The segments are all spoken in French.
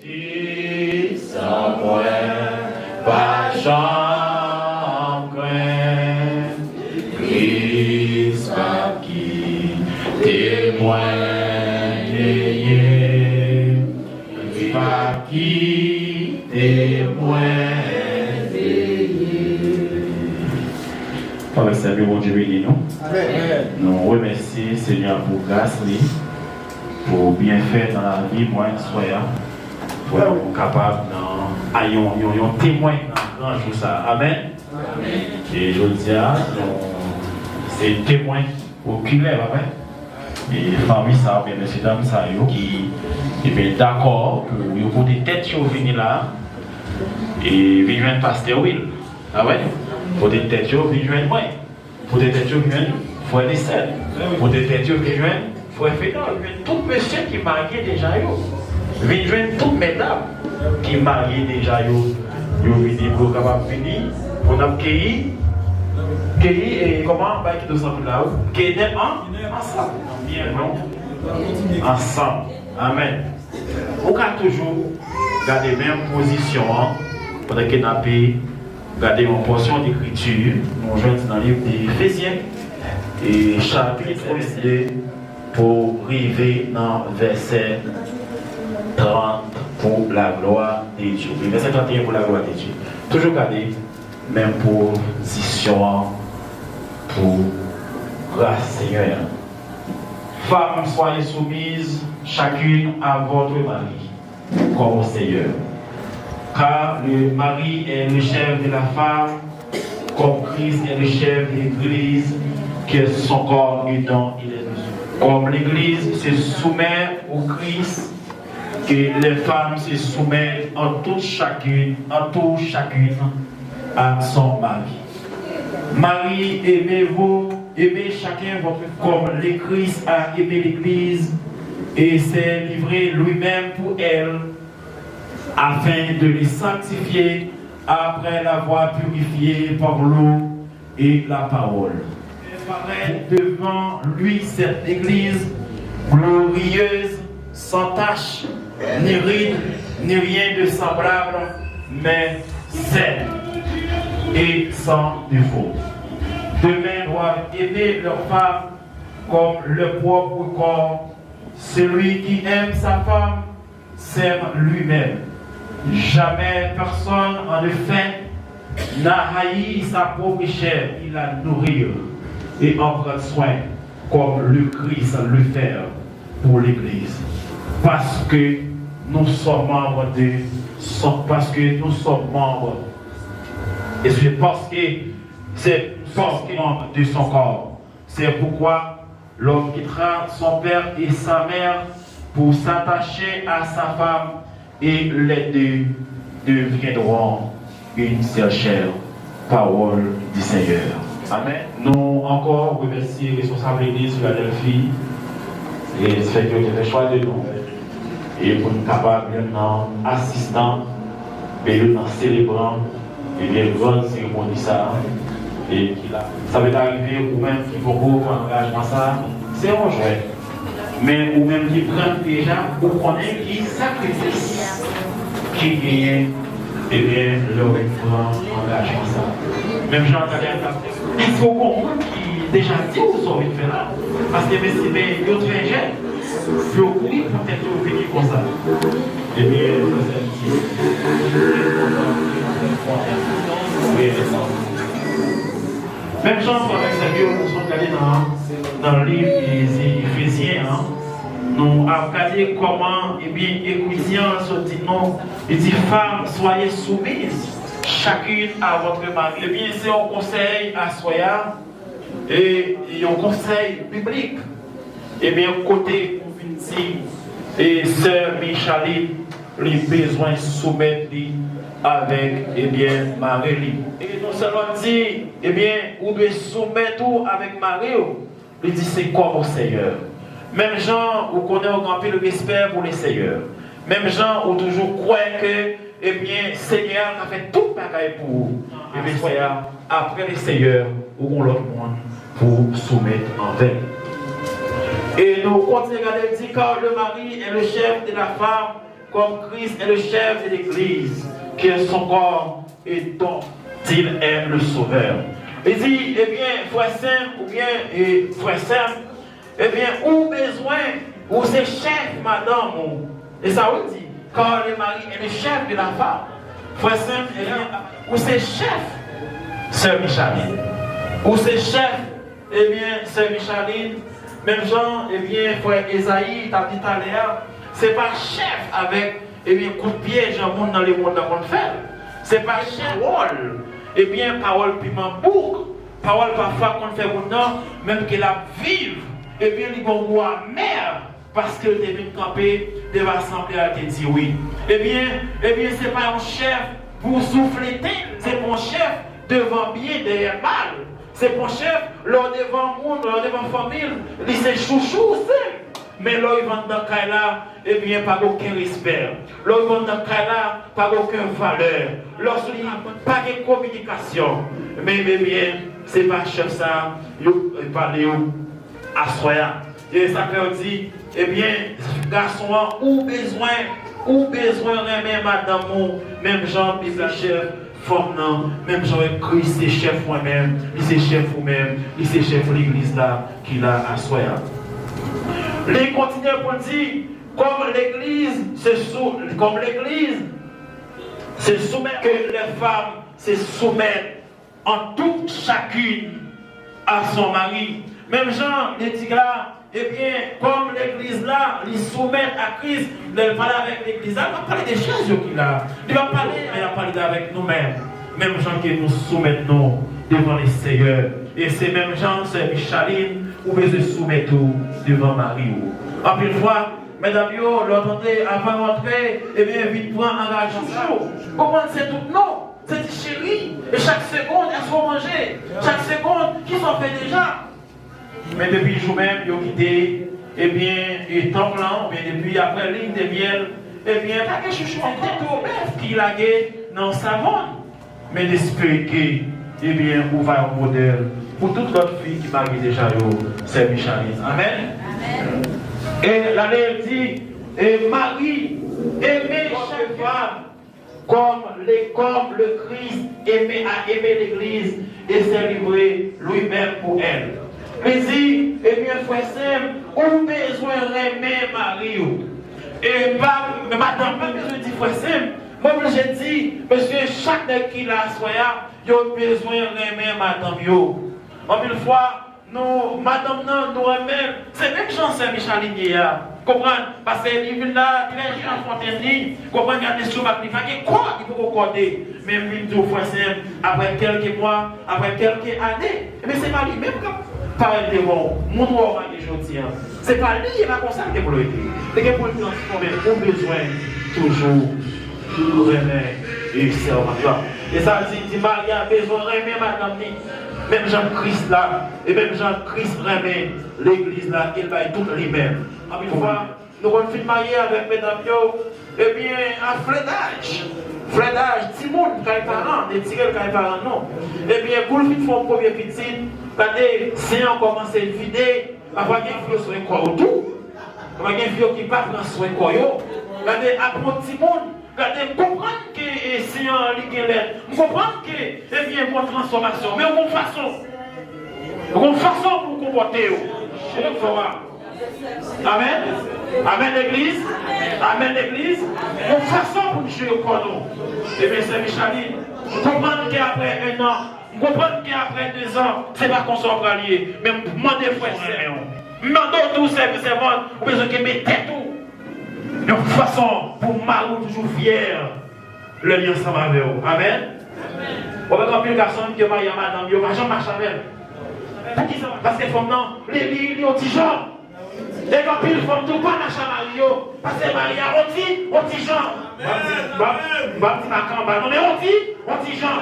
Sans moi, pas chambre, Christ va qui témoigne, va qui témoigne. Avec ça, bon Dieu béni nous. Nous remercions Seigneur pour grâce, pour bien faire dans la vie, moi, soyons. Pour être capable d'être témoin dans grand jour ça. Amen. Et je dis, c'est témoin oculaire, amen. Et famille ça, bien messieurs dames ça, qui est d'accord pour des têtes qui venir là et venir joindre pasteur Will. Amen. Pour des têtes qui venir joindre moi. Pour des têtes qui venir frère Nessel. Pour des têtes qui venir joindre frère Fédor. Tout monsieur qui marié déjà venir joindre toutes mes dames qui marient déjà yo venir pour capable venir pour nous cueillir et comment bah qui doit s'en là cueillir ensemble bien non ensemble amen on va toujours garder même position pendant que nous garder une portion d'écriture nous joignons dans le livre d'Éphésiens et chapitre 2 pour arriver dans verset 30 pour la gloire de Dieu. Verset 31 pour la gloire de Dieu. Toujours garder même position pour grâce Seigneur. Femmes, soyez soumises chacune à votre mari, comme au Seigneur. Car le mari est le chef de la femme, comme Christ est le chef de l'Église, qui est son corps et dont il est besoin. Comme l'Église se soumet au Christ, que les femmes se soumettent en tout chacune à son mari. Marie, aimez-vous, aimez chacun votre comme le Christ a aimé l'Église et s'est livré lui-même pour elle, afin de les sanctifier après l'avoir purifié par l'eau et la parole. Devant lui cette Église glorieuse, sans tache, ni ride, ni rien de semblable, mais saine et sans défaut. Demain doivent aimer leur femme comme le propre corps. Celui qui aime sa femme s'aime lui-même. Jamais personne, en effet, n'a haï sa propre chair, il la nourrit et en prend soin, comme le Christ le fait pour l'Église. Parce que nous sommes membres et c'est parce que c'est membre de son corps. C'est pourquoi l'homme quittera son père et sa mère pour s'attacher à sa femme et les deux deviendront une seule chair. Parole du Seigneur. Amen. Nous encore remercions les responsables de l'Église de la Delphi et ce fait que fait choix de nous. Et pour nous capables maintenant assistant, mais nous célébrant et bien grande cérémonie ça. Et ça va arriver ou même qui faut pour engagement ça, c'est un jouet. Mais ou même qui prennent déjà, ou connaît qui sacrifice, qui gagne et bien leur grand engagement ça. Même Jean il faut comprendre qui déjà dit que ça va faire là. Parce que c'est d'autres jeunes. Je oui, peut-être venir comme ça. Et bien, même chose avec ça, nous sommes allés dans le livre des Éphésiens. Nous avons regardé comment, et bien, écoutants, se dit non, il dit femmes, soyez soumises, chacune à votre mari. Eh bien, c'est un conseil à Soya et un conseil biblique. Eh bien, côté et sœur Michaline, les besoins soumettre avec bien Marie. Et nous seulement dit, eh bien, vous devez soumettre tout avec Marie. Il dit c'est comme au Seigneur. Même gens où connaît au grand le respect pour les Seigneurs. Même gens où toujours croient que, eh bien, Seigneur a fait tout bagaille pour vous. Et bien, soyez après les Seigneurs, ou l'autre monde pour soumettre envers. Et nous continuons à dire car le mari est le chef de la femme comme Christ est le chef de l'Église, qui est son corps et dont il est le sauveur. Il dit, eh bien, frère Sam, ou bien, frère Sam, eh bien, où besoin, ou c'est chef, madame, et ça vous dit, quand le mari est le chef de la femme, frère Sam, eh bien, ou c'est chef, sœur Micheline, ou c'est chef, eh bien, sœur Micheline, même Jean, eh bien, frère Esaïe, t'as dit tout à l'heure, c'est pas chef avec, eh bien, coup de pied, j'en monte dans les mondes de mon faire. C'est pas chef, parole, eh bien, parole piment bourg, parole parfois qu'on fait maintenant, même qu'elle a vive, eh bien, il va voir mère, parce que les venu camper, de l'assemblée a dit oui. Eh bien, c'est pas un chef pour souffler, c'est mon chef devant bien, derrière mal. C'est mon chef, lors devant monde, lors devant famille, il c'est chouchou, c'est. Mais là, ils vont dans ce cas-là, eh bien, pas aucun respect. Là, ils vont dans ce cas-là, pas aucune valeur. Lorsqu'il n'y a pas de communication. Mais bien, c'est pas chef ça, il parle à soi. Et ça veut dire, eh bien, garçon, ou besoin, même madame, même Jean, chef. Même Jean-Christ, c'est chef moi-même, il c'est chef vous-même, il c'est chef de l'église là, qu'il a à soi. Les continue pour dire, comme l'église se soumet, que les femmes se soumettent en toute chacune à son mari. Même Jean, les dit là, eh bien, comme l'église là, ils soumettent à Christ, il va parler avec l'église là, il va parler des choses qu'il a. Il va parler avec nous-mêmes. Même gens qui nous soumettent nous devant les seigneurs. Et c'est même gens, c'est Micheline, où vous se soumettez devant Marie. En plus de fois, mesdames, l'entendez avant d'entrer, eh bien, vite prendre un engagement. Comment c'est tout? Non, c'est des chéris. Et chaque seconde, elles sont mangées. Chaque seconde, qui s'en fait déjà? Mais depuis le jour même, ils ont quitté, eh bien, et temps blanc, mais depuis après ligne de miel, eh bien, pas que je suis en tête au bœuf qui l'a gagné dans sa savane, mais d'espérer eh bien, on va un modèle pour toute l'autre fille qui marie déjà, c'est Micheline. Amen. Amen. Et l'année dit, et Marie, aimez chaque femme, comme le Christ a aimé l'Église et s'est livré lui-même pour elle. Mais dit, eh bien, frère Sam, on besoin d'aimer Marie. Et madame, pas besoin de dire frère Sam. Moi, je dis, monsieur, chaque nègre qui l'a soya, il a besoin d'aimer madame. En une fois, nous, madame, nous aimons, c'est même chance Micheline. Comprenez? Parce qu'il vient là, il est en Fontaine, comprenez, il y a des choses qui font quoi il faut recorder. Même lui, nous, frère Sam, après quelques mois, après quelques années, mais c'est pas lui-même comme. Parle de mon roi aujourd'hui. Ce n'est pas lui qui va consacrer pour le dire. C'est que pour le transformer, on a besoin toujours remettre et servir. Et ça dit, Marie a besoin de remettre madame. Même Jean-Christ là, et même Jean-Christ remet l'église là, il va être tout lui-même. En une fois, nous avons fait marier avec mesdames, eh bien, un flédage, petit monde, quand les parents, des petits quand les parents, non. Eh bien, pour le faire un premier petit, regardez, si on commence à vider, après il y a un vieux sur un corps autour, après il y a un vieux qui part dans son corps, regardez, après un petit monde, regardez, comprendre que si on lit l'air, comprendre que, eh bien, une transformation, mais une façon pour comporter. Amen. Amen l'église. Amen l'église. Une façon pour jouer au corps. Et bien, c'est Micheline. Comprendre qu'après un an, comprendre qu'après 2 ans, c'est pas qu'on soit allié. Mais demandez frère, demandez tous ces servants, ou besoin de mettre tout. De façon pour Marou toujours fier, le lien ensemble avec vous. Amen. On va avoir plus de personnes qui marient à madame, il va jamais marcher avec elle. Parce que les femmes, les petits gens. Les copines font tout pas marcher à Mario. Parce que Marie a un petit gens. Non, mais on dit gens.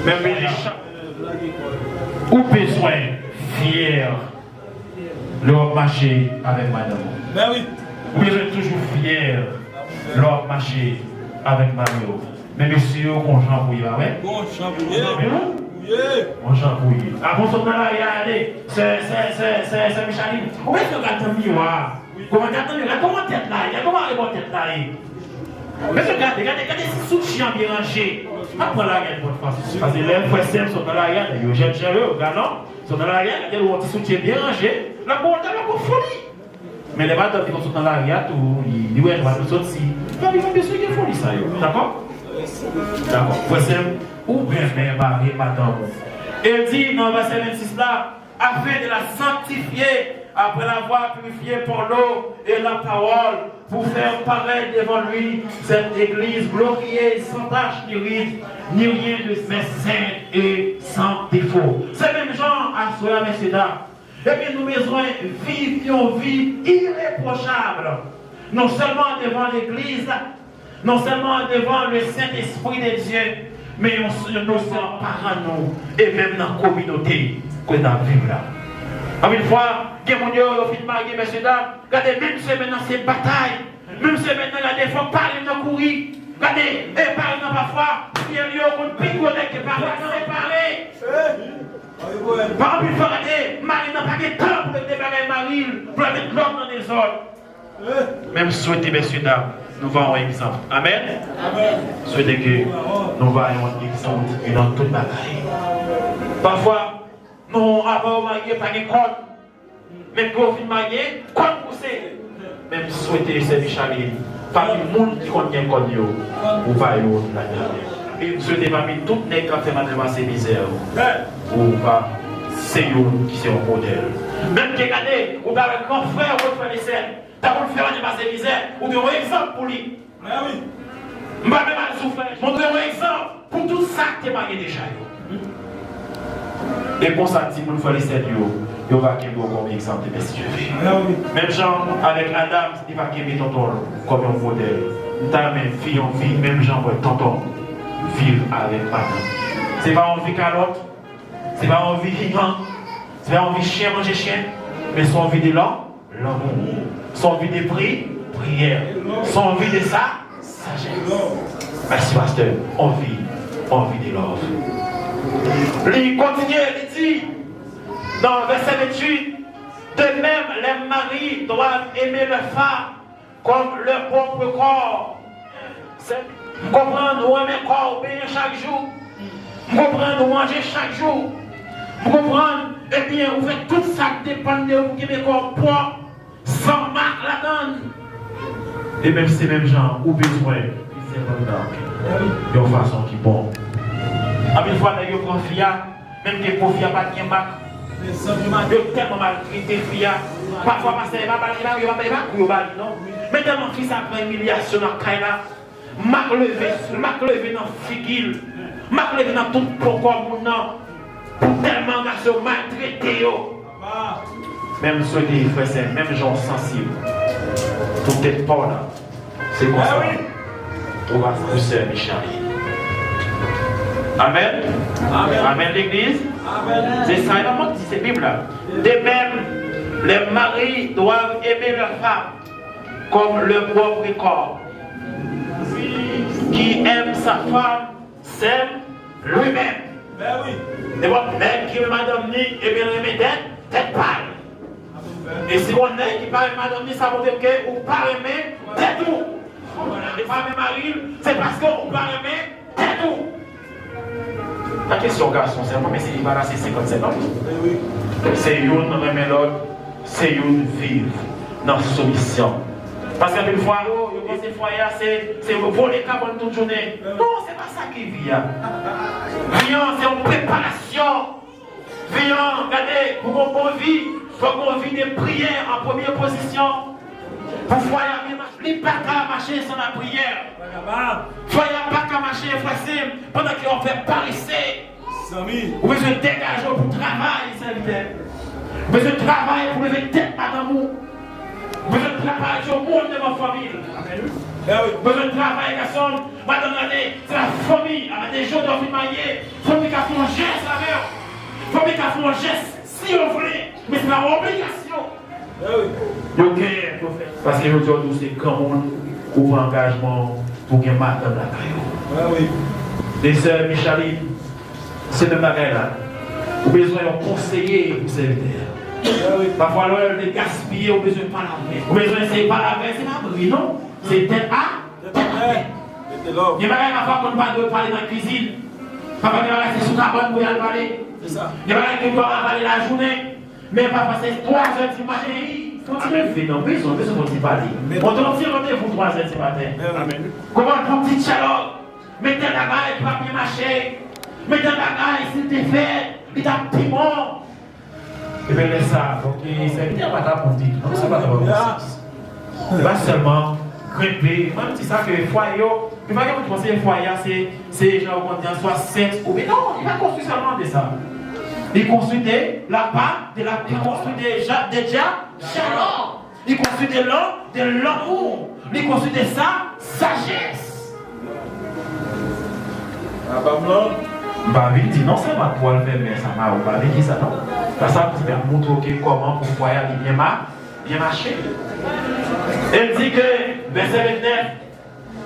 Même les gens. Ou besoin fier leur marcher avec madame. Ou besoin toujours fier leur marcher avec Mario. Mais monsieur, on chambouille, ouais? On chambouille. On chambouille. Avant son temps là, regardez, c'est Micheline. Où est-ce que vous avez un miroir? Comment tête là? Comment est tête là? Mais regardez si sous chien bien rangé. Après la guerre, parce que les frères sont dans la guerre, ils gèrent eux, galants, sont dans la guerre, ils ont un soutien bien rangé. La bonne folie. Mais les bateaux qui sont dans la guerre, ils disent, ouais, je vais nous sortir. Ils vont bien sûr qu'ils folie ça. D'accord? D'accord. Frère, ou bien, mais madame. Il dit dans le verset 26 là, afin de la sanctifier, après l'avoir purifiée par l'eau et la parole, pour faire pareil devant lui, cette église glorieuse, sans tache ni ride, ni rien de mais sainte et sans défaut. Ces mêmes gens à cela, messieurs, dames. Et bien, nous besoin de vivre une vie irréprochable, non seulement devant l'église, non seulement devant le Saint-Esprit de Dieu, mais nous sommes parents nous, et même dans la communauté que nous vivons là. Une fois, il y a des films mariés, messieurs, dames, regardez, même si maintenant c'est bataille, même si maintenant il y a des fois parler de courir, regardez, et parler parfois, il y a un picolet qui parle, séparé. Par exemple, il faut arrêter, Marie n'a pas de temps pour débarrasser Marie, pour mettre l'ordre dans les ordres. Même souhaiter, messieurs, dames, nous voyons un exemple. Amen. Souhaitez que nous voyons un exemple dans toute bataille. Parfois, nous avons marié par des côtes. Mais quand on marié, côte poussée. Même souhaiter ces Michaline, parmi le monde qui connaît un code, ou pas la dernière. Et souhaiter parmi toutes les qui fait madame ces misères, ou pas, c'est eux qui sont un modèle. Même qui regardez, ou pas un grand frère ou un frère de sœur, t'as voulu faire des misères, ou bien un exemple pour lui. Je ne vais pas mal souffrir. Montrer un exemple pour tout ça qui est marié déjà. Et pour ça, si vous ne faites pas vous va qu'il comme exemple de Dieu. Même gens avec Adam, il va qu'il tonton comme un modèle. Dans même fille en vie, même gens pour tonton vivre avec Adam. C'est pas envie calotte, c'est pas envie vivant, c'est pas envie chien manger chien, mais son envie de l'amour, son envie de prière, son envie de ça, sagesse. Merci pasteur, envie de love. Il continue, il dit dans le verset 28, de même les maris doivent aimer leurs femmes comme leur propre corps. Vous comprenez, vous aimez le corps, obéir chaque jour. Vous comprenez, vous mangez chaque jour. Vous comprenez, eh bien, vous faites tout ça qui dépend de vous qui aimez le corps propre, sans marque la donne. Et même ces mêmes gens, ou besoin, ils de une façon qui est bonne. Une fois, ils prennent fia, même des profits pas de marque. Ils tellement maltraité fia. Parfois, parce que ils ne vont pas non. Mais tellement fils après humiliation dans Kaila, marque levé dans figure, marque levé dans tout pourquoi mon nom, pour tellement garçon maltraité. Même ceux qui font même gens sensibles. Tout est pas là. C'est quoi ça? On va pousser Michel. Amen. Amen l'église. C'est ça, il dit c'est Bible là. De même, les maris doivent aimer leur femme comme leur propre corps. Qui aime sa femme, s'aime lui-même. Et votre mec qui aime madame ni, et bien aimer tête pâle. Et si on est qui parle madame ni, ça veut dire que vous parlez aimer tête tout. Les femmes et maris, c'est parce qu'on parle aimer tête tout. La question, garçon, c'est pas mais c'est débarrassé 57 ans. C'est une même l'autre, c'est une vivre dans la soumission. Parce qu'une fois, ces foyers, c'est voler cabane toute journée. Non, c'est pas ça qui vient. Viens, c'est une préparation. Viens, regardez, pour qu'on vit, il faut qu'on vit des prières en première position. Pour foyer, il n'y a pas qu'à marcher sans la prière. Foyer, pas qu'à marcher, frère, pendant qu'on fait parisser. Vous besoin de dégager pour travailler, serviteur. Vous besoin de travailler pour lever tête à l'amour. Vous besoin de travailler sur le monde de votre famille. Vous besoin de travailler, garçon. Madame l'année, c'est la famille. Avec des gens d'envie de marier. Famille qui a fait un geste avec eux. Famille qui a fait un geste si on voulait. Mais c'est pas obligation. Ok, parce que aujourd'hui, c'est comment on prend engagement pour que madame la caillou. Des sœurs Micheline, c'est le bagage là. Vous avez besoin d'un conseiller pour serviteur. Parfois, l'heure de gaspiller, on a besoin de pas laver. On a besoin de pas laver, c'est pas vrai, non? C'est tête à tête. Il y a des fois qu'on ne va pas parler dans la cuisine. Papa qui va rester sous la bonne pour y aller parler. Il y a des fois qui va parler la journée. Mais papa, c'est 3 heures du matin. Continuez de faire, non, besoin de parler. On te dit rendez-vous 3 heures du matin. Comment ton petit chalot? Mettez la gaille, papier mâché. Mettez la gaille, s'il te fait. Il t'a piment. Et bien, laisse ça. Donc, c'est pas ta pour dire. Non, c'est pas ta pour dire. Pas seulement grimper. Même si ça que foyer, il va pas penser que foyer, c'est genre, on dit, soit 7 ou. Mais non, il va construire seulement de ça. Il construit la part, il construit des jalons. Il construit de l'amour. Il construit de sa sagesse. Bah, il dit non, c'est ma poêle, mais ça m'a pas dit ça, non? Parce que ça me montre comment pour foyer bien marcher. Elle dit que, verset 29,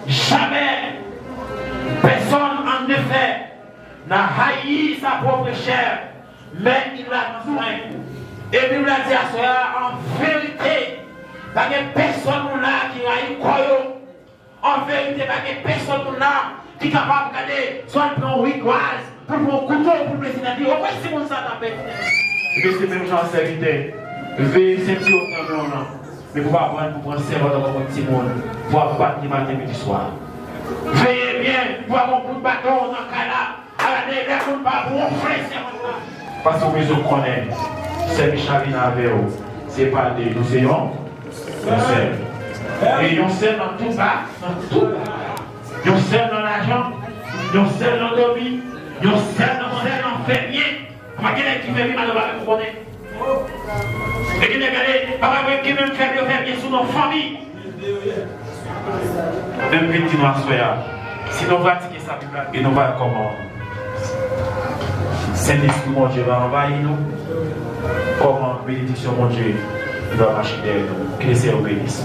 jamais personne en effet n'a haï sa propre chair, mais il l'a soin. Et puis il a dit à cela, en vérité, il n'y a personne là qui haït quoi. En vérité, il n'y a personne là qui est capable de regarder, soit il prend une rigoise, pour mon couteau, pour le président, dire, oh, c'est mon ça t'appelle. Et puis c'est même genre serviteur. Veillez, c'est petit au temps, mais pour pas prendre serveur dans votre petit monde, pour battre le matin et du soir. Veillez bien, pour avoir un coup de bâton dans le cas là, à la dernière coup de bâton, pour offrir serveur. Parce que vous connaissez, c'est Michaline avec vous, c'est pas des océans, et ils sont dans tout bas, dans tout bas. Ils sont dans l'argent, ils sont dans le lobby, ils sont dans l'enfermier. Comment quelqu'un qui fait bien, vous connaissez? Et qui n'est pas qui même fait bien sur nos familles. Même petit noir soya. Si nous pratiquons ça, et nous va comment? Saint-Esprit, mon Dieu, va envahir nous. Comment bénédiction, mon Dieu, va marcher derrière nous. Que le Seigneur bénisse.